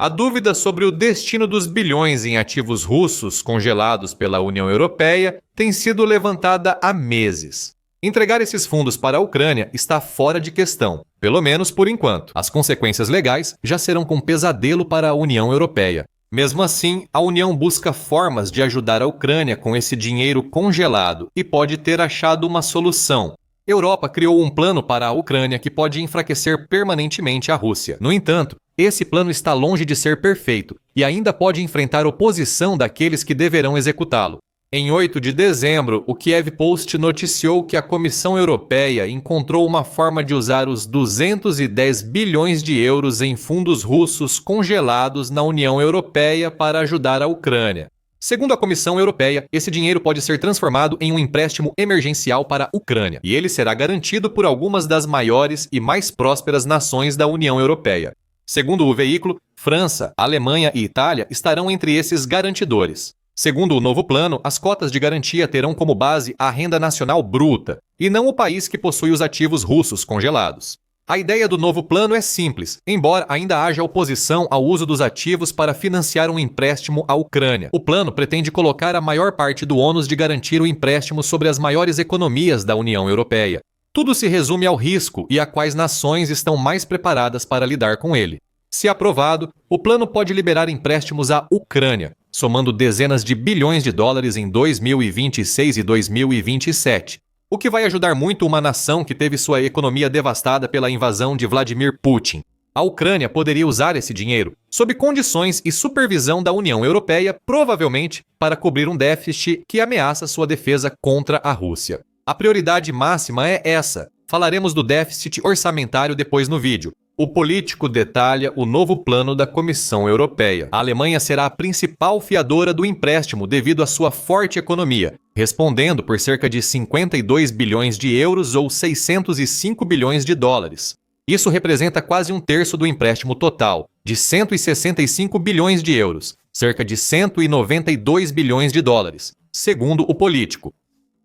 A dúvida sobre o destino dos bilhões em ativos russos congelados pela União Europeia tem sido levantada há meses. Entregar esses fundos para a Ucrânia está fora de questão, pelo menos por enquanto. As consequências legais já serão com pesadelo para a União Europeia. Mesmo assim, a União busca formas de ajudar a Ucrânia com esse dinheiro congelado e pode ter achado uma solução. Europa criou um plano para a Ucrânia que pode enfraquecer permanentemente a Rússia. No entanto, esse plano está longe de ser perfeito e ainda pode enfrentar oposição daqueles que deverão executá-lo. Em 8 de dezembro, o Kiev Post noticiou que a Comissão Europeia encontrou uma forma de usar os 210 bilhões de euros em fundos russos congelados na União Europeia para ajudar a Ucrânia. Segundo a Comissão Europeia, esse dinheiro pode ser transformado em um empréstimo emergencial para a Ucrânia, e ele será garantido por algumas das maiores e mais prósperas nações da União Europeia. Segundo o veículo, França, Alemanha e Itália estarão entre esses garantidores. Segundo o novo plano, as cotas de garantia terão como base a renda nacional bruta, e não o país que possui os ativos russos congelados. A ideia do novo plano é simples, embora ainda haja oposição ao uso dos ativos para financiar um empréstimo à Ucrânia. O plano pretende colocar a maior parte do ônus de garantir o empréstimo sobre as maiores economias da União Europeia. Tudo se resume ao risco e a quais nações estão mais preparadas para lidar com ele. Se aprovado, o plano pode liberar empréstimos à Ucrânia, somando dezenas de bilhões de dólares em 2026 e 2027, o que vai ajudar muito uma nação que teve sua economia devastada pela invasão de Vladimir Putin. A Ucrânia poderia usar esse dinheiro, sob condições e supervisão da União Europeia, provavelmente para cobrir um déficit que ameaça sua defesa contra a Rússia. A prioridade máxima é essa. Falaremos do déficit orçamentário depois no vídeo. O político detalha o novo plano da Comissão Europeia. A Alemanha será a principal fiadora do empréstimo devido à sua forte economia, respondendo por cerca de 52 bilhões de euros ou 605 bilhões de dólares. Isso representa quase um terço do empréstimo total, de 165 bilhões de euros, cerca de 192 bilhões de dólares, segundo o político.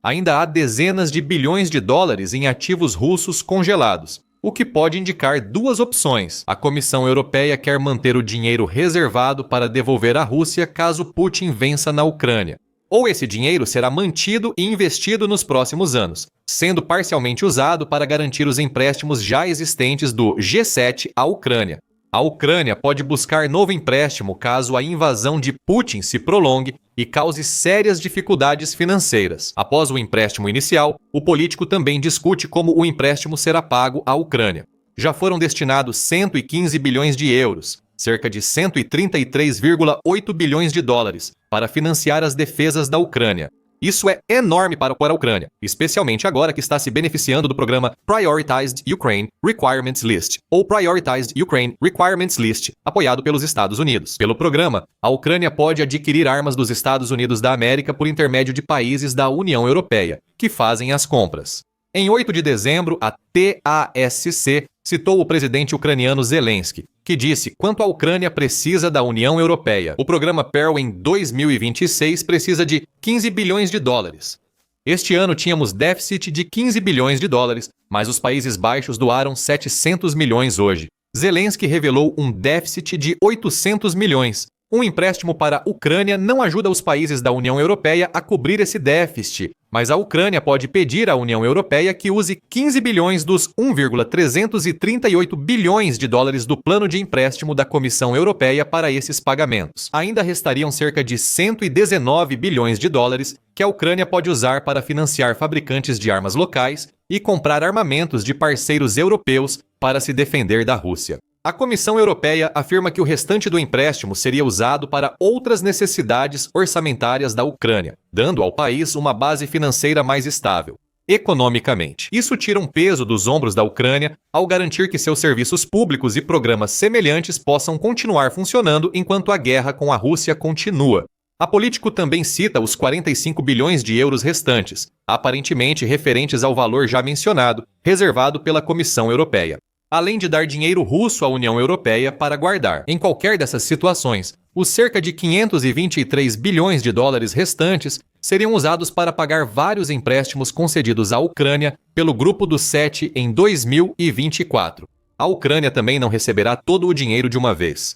Ainda há dezenas de bilhões de dólares em ativos russos congelados, o que pode indicar duas opções. A Comissão Europeia quer manter o dinheiro reservado para devolver à Rússia caso Putin vença na Ucrânia. Ou esse dinheiro será mantido e investido nos próximos anos, sendo parcialmente usado para garantir os empréstimos já existentes do G7 à Ucrânia. A Ucrânia pode buscar novo empréstimo caso a invasão de Putin se prolongue e cause sérias dificuldades financeiras. Após o empréstimo inicial, o político também discute como o empréstimo será pago à Ucrânia. Já foram destinados 115 bilhões de euros, cerca de 133,8 bilhões de dólares, para financiar as defesas da Ucrânia. Isso é enorme para a Ucrânia, especialmente agora que está se beneficiando do programa Prioritized Ukraine Requirements List, ou Prioritized Ukraine Requirements List, apoiado pelos Estados Unidos. Pelo programa, a Ucrânia pode adquirir armas dos Estados Unidos da América por intermédio de países da União Europeia, que fazem as compras. Em 8 de dezembro, a TASC citou o presidente ucraniano Zelensky, que disse quanto a Ucrânia precisa da União Europeia. O programa Pearl em 2026 precisa de 15 bilhões de dólares. Este ano tínhamos déficit de 15 bilhões de dólares, mas os Países Baixos doaram 700 milhões hoje. Zelensky revelou um déficit de 800 milhões. Um empréstimo para a Ucrânia não ajuda os países da União Europeia a cobrir esse déficit, mas a Ucrânia pode pedir à União Europeia que use 15 bilhões dos 1,338 bilhões de dólares do plano de empréstimo da Comissão Europeia para esses pagamentos. Ainda restariam cerca de 119 bilhões de dólares que a Ucrânia pode usar para financiar fabricantes de armas locais e comprar armamentos de parceiros europeus para se defender da Rússia. A Comissão Europeia afirma que o restante do empréstimo seria usado para outras necessidades orçamentárias da Ucrânia, dando ao país uma base financeira mais estável, economicamente. Isso tira um peso dos ombros da Ucrânia ao garantir que seus serviços públicos e programas semelhantes possam continuar funcionando enquanto a guerra com a Rússia continua. A Político também cita os 45 bilhões de euros restantes, aparentemente referentes ao valor já mencionado, reservado pela Comissão Europeia, além de dar dinheiro russo à União Europeia para guardar. Em qualquer dessas situações, os cerca de 523 bilhões de dólares restantes seriam usados para pagar vários empréstimos concedidos à Ucrânia pelo Grupo dos Sete em 2024. A Ucrânia também não receberá todo o dinheiro de uma vez.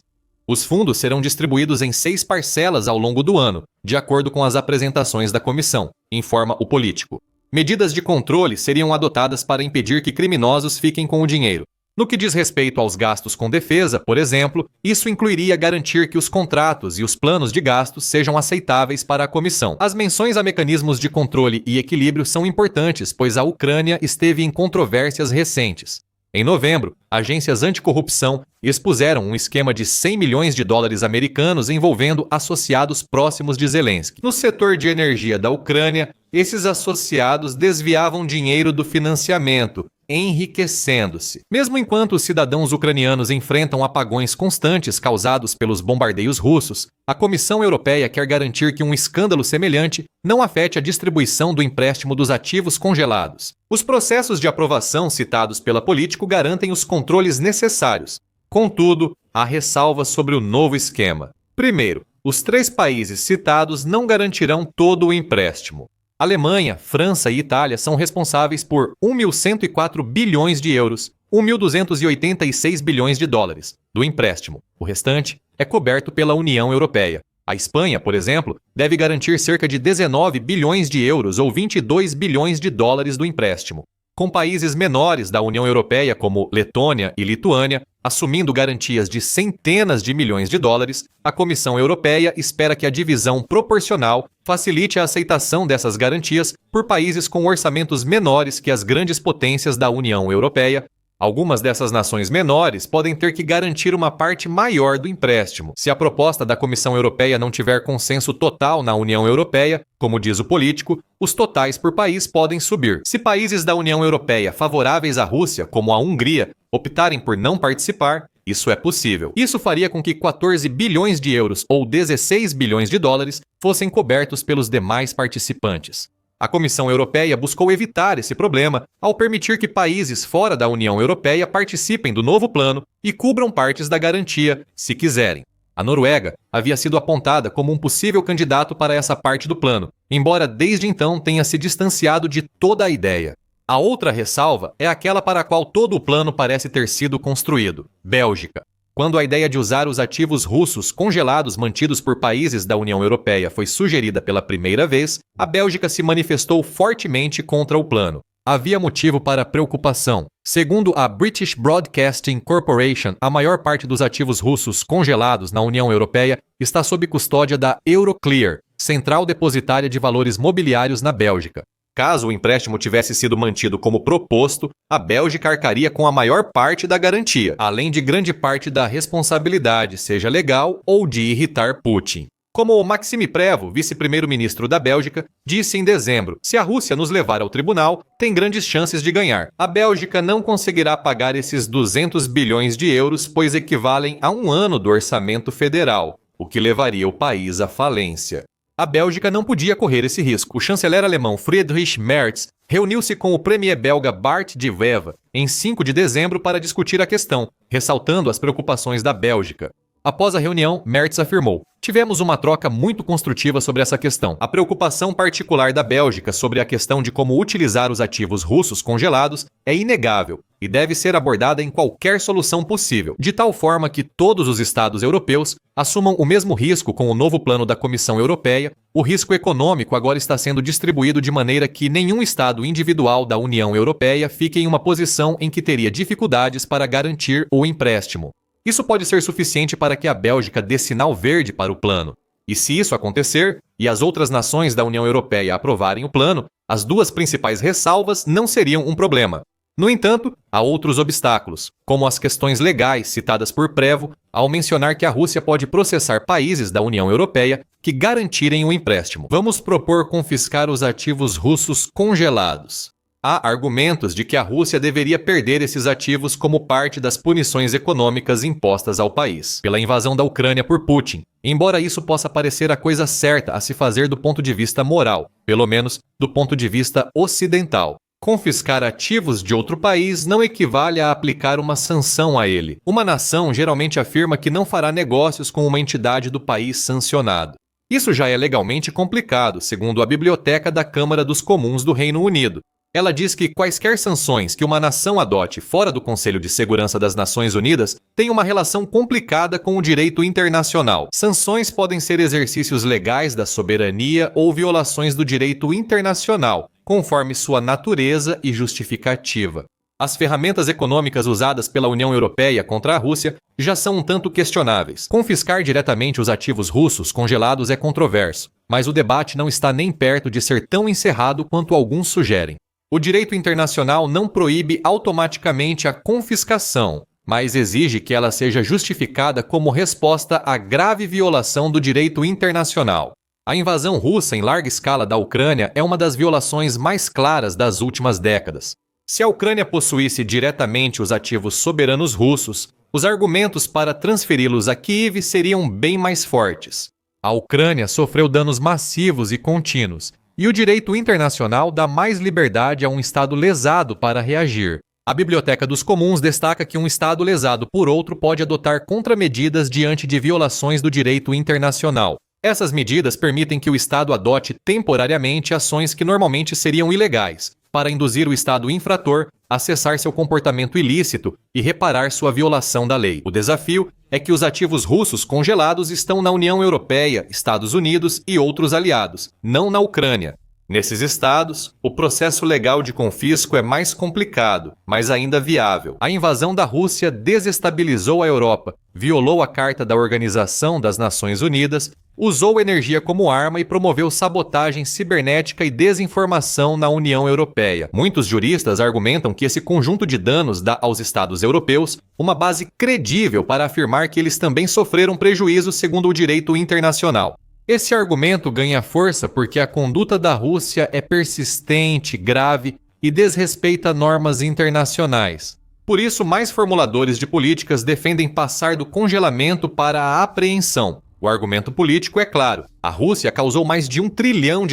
Os fundos serão distribuídos em 6 parcelas ao longo do ano, de acordo com as apresentações da comissão, informa o Político. Medidas de controle seriam adotadas para impedir que criminosos fiquem com o dinheiro. No que diz respeito aos gastos com defesa, por exemplo, isso incluiria garantir que os contratos e os planos de gastos sejam aceitáveis para a comissão. As menções a mecanismos de controle e equilíbrio são importantes, pois a Ucrânia esteve em controvérsias recentes. Em novembro, agências anticorrupção expuseram um esquema de 100 milhões de dólares americanos envolvendo associados próximos de Zelensky. No setor de energia da Ucrânia, esses associados desviavam dinheiro do financiamento, enriquecendo-se. Mesmo enquanto os cidadãos ucranianos enfrentam apagões constantes causados pelos bombardeios russos, a Comissão Europeia quer garantir que um escândalo semelhante não afete a distribuição do empréstimo dos ativos congelados. Os processos de aprovação citados pela Político garantem os controles necessários. Contudo, há ressalvas sobre o novo esquema. Primeiro, os 3 países citados não garantirão todo o empréstimo. Alemanha, França e Itália são responsáveis por 1.104 bilhões de euros, 1.286 bilhões de dólares, do empréstimo. O restante é coberto pela União Europeia. A Espanha, por exemplo, deve garantir cerca de 19 bilhões de euros ou 22 bilhões de dólares do empréstimo. Com países menores da União Europeia, como Letônia e Lituânia, assumindo garantias de centenas de milhões de dólares, a Comissão Europeia espera que a divisão proporcional facilite a aceitação dessas garantias por países com orçamentos menores que as grandes potências da União Europeia. Algumas dessas nações menores podem ter que garantir uma parte maior do empréstimo. Se a proposta da Comissão Europeia não tiver consenso total na União Europeia, como diz o Político, os totais por país podem subir. Se países da União Europeia favoráveis à Rússia, como a Hungria, optarem por não participar, isso é possível. Isso faria com que 14 bilhões de euros ou 16 bilhões de dólares fossem cobertos pelos demais participantes. A Comissão Europeia buscou evitar esse problema ao permitir que países fora da União Europeia participem do novo plano e cubram partes da garantia, se quiserem. A Noruega havia sido apontada como um possível candidato para essa parte do plano, embora desde então tenha se distanciado de toda a ideia. A outra ressalva é aquela para a qual todo o plano parece ter sido construído: Bélgica. Quando a ideia de usar os ativos russos congelados mantidos por países da União Europeia foi sugerida pela primeira vez, a Bélgica se manifestou fortemente contra o plano. Havia motivo para preocupação. Segundo a British Broadcasting Corporation, a maior parte dos ativos russos congelados na União Europeia está sob custódia da Euroclear, central depositária de valores mobiliários na Bélgica. Caso o empréstimo tivesse sido mantido como proposto, a Bélgica arcaria com a maior parte da garantia, além de grande parte da responsabilidade, seja legal ou de irritar Putin. Como Maxime Prévost, vice-primeiro-ministro da Bélgica, disse em dezembro, se a Rússia nos levar ao tribunal, tem grandes chances de ganhar. A Bélgica não conseguirá pagar esses 200 bilhões de euros, pois equivalem a um ano do orçamento federal, o que levaria o país à falência. A Bélgica não podia correr esse risco. O chanceler alemão Friedrich Merz reuniu-se com o premier belga Bart de Wever em 5 de dezembro para discutir a questão, ressaltando as preocupações da Bélgica. Após a reunião, Merz afirmou: tivemos uma troca muito construtiva sobre essa questão. A preocupação particular da Bélgica sobre a questão de como utilizar os ativos russos congelados é inegável e deve ser abordada em qualquer solução possível, de tal forma que todos os Estados europeus assumam o mesmo risco com o novo plano da Comissão Europeia. O risco econômico agora está sendo distribuído de maneira que nenhum Estado individual da União Europeia fique em uma posição em que teria dificuldades para garantir o empréstimo. Isso pode ser suficiente para que a Bélgica dê sinal verde para o plano. E se isso acontecer, e as outras nações da União Europeia aprovarem o plano, as 2 principais ressalvas não seriam um problema. No entanto, há outros obstáculos, como as questões legais citadas por Prévost, ao mencionar que a Rússia pode processar países da União Europeia que garantirem o empréstimo. Vamos propor confiscar os ativos russos congelados. Há argumentos de que a Rússia deveria perder esses ativos como parte das punições econômicas impostas ao país pela invasão da Ucrânia por Putin, embora isso possa parecer a coisa certa a se fazer do ponto de vista moral, pelo menos do ponto de vista ocidental. Confiscar ativos de outro país não equivale a aplicar uma sanção a ele. Uma nação geralmente afirma que não fará negócios com uma entidade do país sancionado. Isso já é legalmente complicado, segundo a Biblioteca da Câmara dos Comuns do Reino Unido. Ela diz que quaisquer sanções que uma nação adote fora do Conselho de Segurança das Nações Unidas têm uma relação complicada com o direito internacional. Sanções podem ser exercícios legais da soberania ou violações do direito internacional, conforme sua natureza e justificativa. As ferramentas econômicas usadas pela União Europeia contra a Rússia já são um tanto questionáveis. Confiscar diretamente os ativos russos congelados é controverso, mas o debate não está nem perto de ser tão encerrado quanto alguns sugerem. O direito internacional não proíbe automaticamente a confiscação, mas exige que ela seja justificada como resposta à grave violação do direito internacional. A invasão russa em larga escala da Ucrânia é uma das violações mais claras das últimas décadas. Se a Ucrânia possuísse diretamente os ativos soberanos russos, os argumentos para transferi-los a Kiev seriam bem mais fortes. A Ucrânia sofreu danos massivos e contínuos, e o direito internacional dá mais liberdade a um Estado lesado para reagir. A Biblioteca dos Comuns destaca que um Estado lesado por outro pode adotar contramedidas diante de violações do direito internacional. Essas medidas permitem que o Estado adote temporariamente ações que normalmente seriam ilegais, para induzir o Estado infrator a cessar seu comportamento ilícito e reparar sua violação da lei. O desafio é que os ativos russos congelados estão na União Europeia, Estados Unidos e outros aliados, não na Ucrânia. Nesses estados, o processo legal de confisco é mais complicado, mas ainda viável. A invasão da Rússia desestabilizou a Europa, violou a Carta da Organização das Nações Unidas, usou energia como arma e promoveu sabotagem cibernética e desinformação na União Europeia. Muitos juristas argumentam que esse conjunto de danos dá aos Estados europeus uma base credível para afirmar que eles também sofreram prejuízo segundo o direito internacional. Esse argumento ganha força porque a conduta da Rússia é persistente, grave e desrespeita normas internacionais. Por isso, mais formuladores de políticas defendem passar do congelamento para a apreensão. O argumento político é claro. A Rússia causou mais de $1 trilhão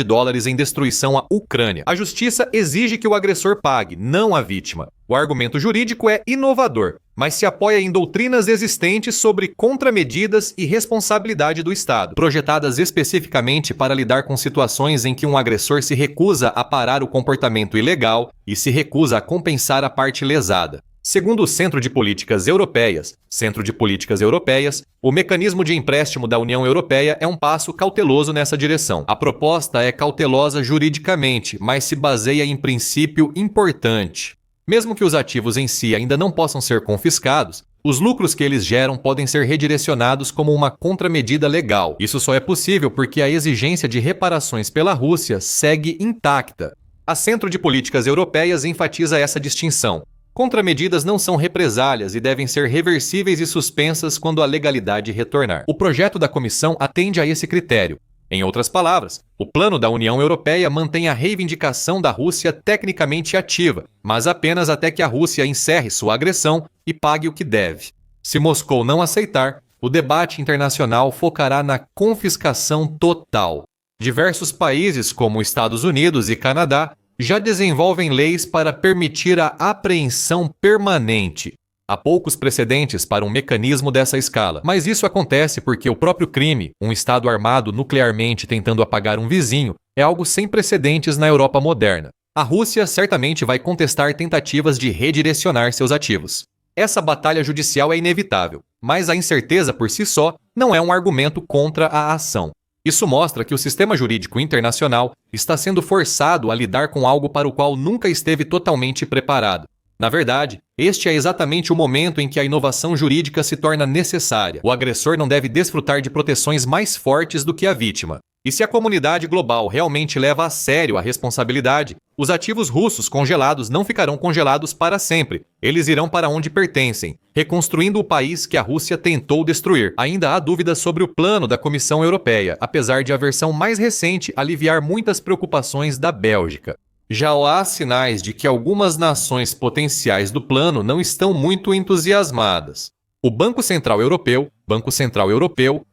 em destruição à Ucrânia. A justiça exige que o agressor pague, não a vítima. O argumento jurídico é inovador, mas se apoia em doutrinas existentes sobre contramedidas e responsabilidade do Estado, projetadas especificamente para lidar com situações em que um agressor se recusa a parar o comportamento ilegal e se recusa a compensar a parte lesada. Segundo o Centro de Políticas Europeias, o mecanismo de empréstimo da União Europeia é um passo cauteloso nessa direção. A proposta é cautelosa juridicamente, mas se baseia em princípio importante. Mesmo que os ativos em si ainda não possam ser confiscados, os lucros que eles geram podem ser redirecionados como uma contramedida legal. Isso só é possível porque a exigência de reparações pela Rússia segue intacta. A Centro de Políticas Europeias enfatiza essa distinção. Contramedidas não são represálias e devem ser reversíveis e suspensas quando a legalidade retornar. O projeto da Comissão atende a esse critério. Em outras palavras, o plano da União Europeia mantém a reivindicação da Rússia tecnicamente ativa, mas apenas até que a Rússia encerre sua agressão e pague o que deve. Se Moscou não aceitar, o debate internacional focará na confiscação total. Diversos países, como Estados Unidos e Canadá, já desenvolvem leis para permitir a apreensão permanente. Há poucos precedentes para um mecanismo dessa escala, mas isso acontece porque o próprio crime, um Estado armado nuclearmente tentando apagar um vizinho, é algo sem precedentes na Europa moderna. A Rússia certamente vai contestar tentativas de redirecionar seus ativos. Essa batalha judicial é inevitável, mas a incerteza por si só não é um argumento contra a ação. Isso mostra que o sistema jurídico internacional está sendo forçado a lidar com algo para o qual nunca esteve totalmente preparado. Na verdade, este é exatamente o momento em que a inovação jurídica se torna necessária. O agressor não deve desfrutar de proteções mais fortes do que a vítima. E se a comunidade global realmente leva a sério a responsabilidade, os ativos russos congelados não ficarão congelados para sempre. Eles irão para onde pertencem, reconstruindo o país que a Rússia tentou destruir. Ainda há dúvidas sobre o plano da Comissão Europeia, apesar de a versão mais recente aliviar muitas preocupações da Bélgica. Já há sinais de que algumas nações potenciais do plano não estão muito entusiasmadas. O Banco Central Europeu,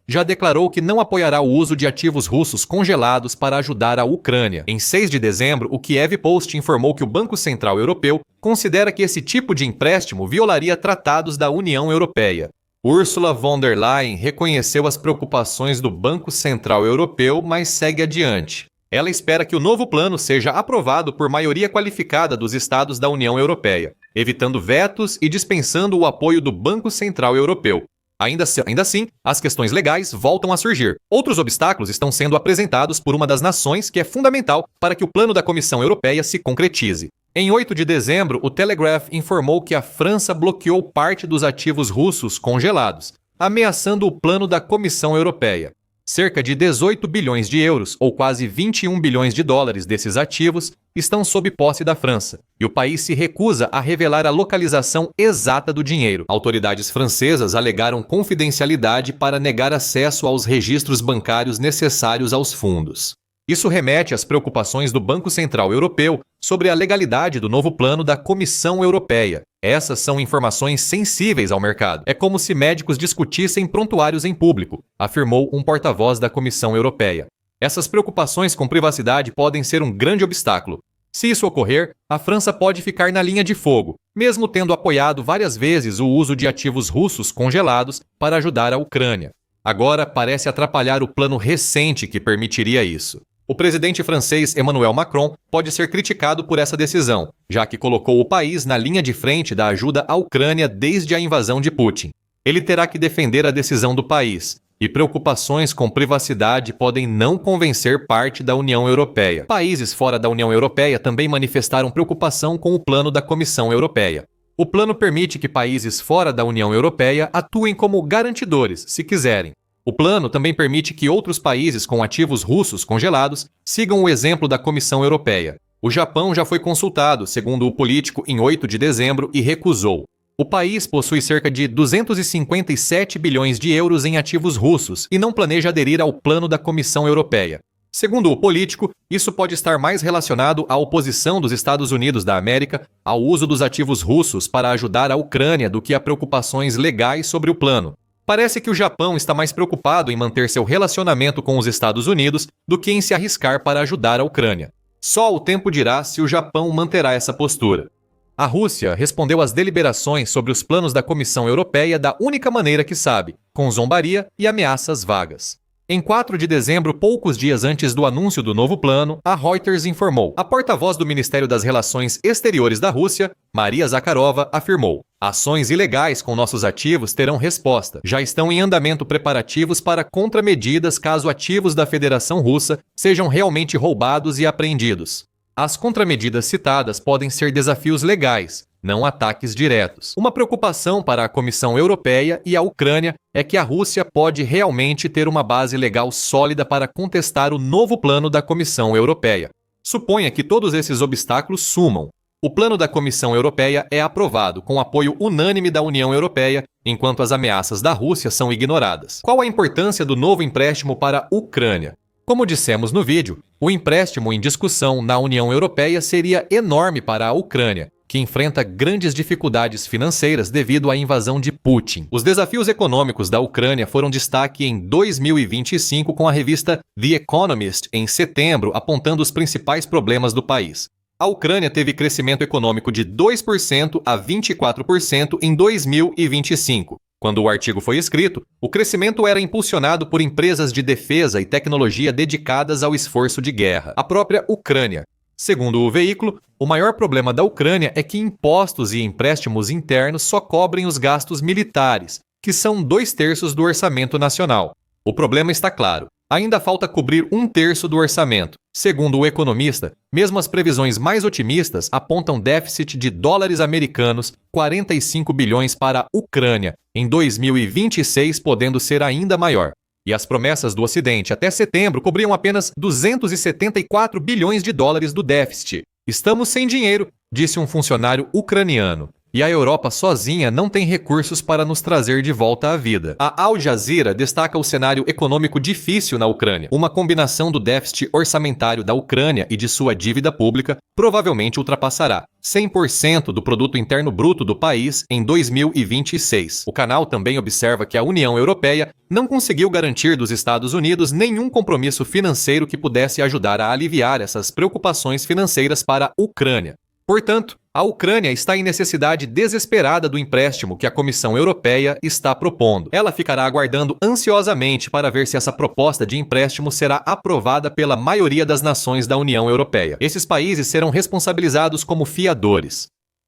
já declarou que não apoiará o uso de ativos russos congelados para ajudar a Ucrânia. Em 6 de dezembro, o Kiev Post informou que o Banco Central Europeu considera que esse tipo de empréstimo violaria tratados da União Europeia. Ursula von der Leyen reconheceu as preocupações do Banco Central Europeu, mas segue adiante. Ela espera que o novo plano seja aprovado por maioria qualificada dos estados da União Europeia, evitando vetos e dispensando o apoio do Banco Central Europeu. Ainda assim, as questões legais voltam a surgir. Outros obstáculos estão sendo apresentados por uma das nações que é fundamental para que o plano da Comissão Europeia se concretize. Em 8 de dezembro, o Telegraph informou que a França bloqueou parte dos ativos russos congelados, ameaçando o plano da Comissão Europeia. Cerca de 18 bilhões de euros, ou quase 21 bilhões de dólares desses ativos, estão sob posse da França, e o país se recusa a revelar a localização exata do dinheiro. Autoridades francesas alegaram confidencialidade para negar acesso aos registros bancários necessários aos fundos. Isso remete às preocupações do Banco Central Europeu sobre a legalidade do novo plano da Comissão Europeia. Essas são informações sensíveis ao mercado. É como se médicos discutissem prontuários em público, afirmou um porta-voz da Comissão Europeia. Essas preocupações com privacidade podem ser um grande obstáculo. Se isso ocorrer, a França pode ficar na linha de fogo, mesmo tendo apoiado várias vezes o uso de ativos russos congelados para ajudar a Ucrânia. Agora parece atrapalhar o plano recente que permitiria isso. O presidente francês Emmanuel Macron pode ser criticado por essa decisão, já que colocou o país na linha de frente da ajuda à Ucrânia desde a invasão de Putin. Ele terá que defender a decisão do país, e preocupações com privacidade podem não convencer parte da União Europeia. Países fora da União Europeia também manifestaram preocupação com o plano da Comissão Europeia. O plano permite que países fora da União Europeia atuem como garantidores, se quiserem. O plano também permite que outros países com ativos russos congelados sigam o exemplo da Comissão Europeia. O Japão já foi consultado, segundo o político, em 8 de dezembro e recusou. O país possui cerca de 257 bilhões de euros em ativos russos e não planeja aderir ao plano da Comissão Europeia. Segundo o político, isso pode estar mais relacionado à oposição dos Estados Unidos da América ao uso dos ativos russos para ajudar a Ucrânia do que a preocupações legais sobre o plano. Parece que o Japão está mais preocupado em manter seu relacionamento com os Estados Unidos do que em se arriscar para ajudar a Ucrânia. Só o tempo dirá se o Japão manterá essa postura. A Rússia respondeu às deliberações sobre os planos da Comissão Europeia da única maneira que sabe, com zombaria e ameaças vagas. Em 4 de dezembro, poucos dias antes do anúncio do novo plano, a Reuters informou. A porta-voz do Ministério das Relações Exteriores da Rússia, Maria Zakharova, afirmou: ações ilegais com nossos ativos terão resposta. Já estão em andamento preparativos para contramedidas caso ativos da Federação Russa sejam realmente roubados e apreendidos. As contramedidas citadas podem ser desafios legais, não ataques diretos. Uma preocupação para a Comissão Europeia e a Ucrânia é que a Rússia pode realmente ter uma base legal sólida para contestar o novo plano da Comissão Europeia. Suponha que todos esses obstáculos sumam. O plano da Comissão Europeia é aprovado com apoio unânime da União Europeia, enquanto as ameaças da Rússia são ignoradas. Qual a importância do novo empréstimo para a Ucrânia? Como dissemos no vídeo, o empréstimo em discussão na União Europeia seria enorme para a Ucrânia, que enfrenta grandes dificuldades financeiras devido à invasão de Putin. Os desafios econômicos da Ucrânia foram destaque em 2025 com a revista The Economist em setembro, apontando os principais problemas do país. A Ucrânia teve crescimento econômico de 2% a 24% em 2025. Quando o artigo foi escrito, o crescimento era impulsionado por empresas de defesa e tecnologia dedicadas ao esforço de guerra, a própria Ucrânia. Segundo o veículo, o maior problema da Ucrânia é que impostos e empréstimos internos só cobrem os gastos militares, que são 2/3 do orçamento nacional. O problema está claro. Ainda falta cobrir 1/3 do orçamento. Segundo o economista, mesmo as previsões mais otimistas apontam déficit de dólares americanos 45 bilhões para a Ucrânia em 2026, podendo ser ainda maior. E as promessas do Ocidente até setembro cobriam apenas 274 bilhões de dólares do déficit. Estamos sem dinheiro, disse um funcionário ucraniano. E a Europa sozinha não tem recursos para nos trazer de volta à vida. A Al Jazeera destaca o cenário econômico difícil na Ucrânia. Uma combinação do déficit orçamentário da Ucrânia e de sua dívida pública provavelmente ultrapassará 100% do produto interno bruto do país em 2026. O canal também observa que a União Europeia não conseguiu garantir dos Estados Unidos nenhum compromisso financeiro que pudesse ajudar a aliviar essas preocupações financeiras para a Ucrânia. Portanto, A Ucrânia está em necessidade desesperada do empréstimo que a Comissão Europeia está propondo. Ela ficará aguardando ansiosamente para ver se essa proposta de empréstimo será aprovada pela maioria das nações da União Europeia. Esses países serão responsabilizados como fiadores.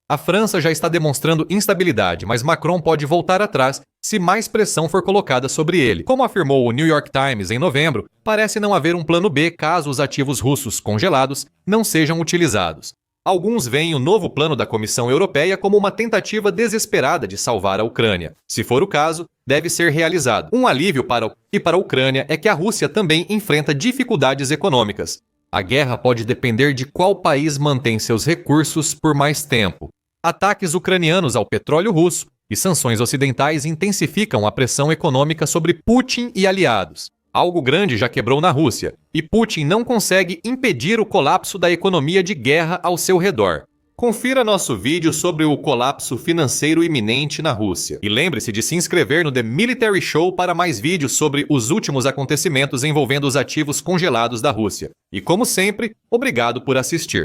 A França já está demonstrando instabilidade, mas Macron pode voltar atrás se mais pressão for colocada sobre ele. Como afirmou o New York Times em novembro, parece não haver um plano B caso os ativos russos congelados não sejam utilizados. Alguns veem o novo plano da Comissão Europeia como uma tentativa desesperada de salvar a Ucrânia. Se for o caso, deve ser realizado. Um alívio para a Ucrânia é que a Rússia também enfrenta dificuldades econômicas. A guerra pode depender de qual país mantém seus recursos por mais tempo. Ataques ucranianos ao petróleo russo e sanções ocidentais intensificam a pressão econômica sobre Putin e aliados. Algo grande já quebrou na Rússia, e Putin não consegue impedir o colapso da economia de guerra ao seu redor. Confira nosso vídeo sobre o colapso financeiro iminente na Rússia. E lembre-se de se inscrever no The Military Show para mais vídeos sobre os últimos acontecimentos envolvendo os ativos congelados da Rússia. E como sempre, obrigado por assistir.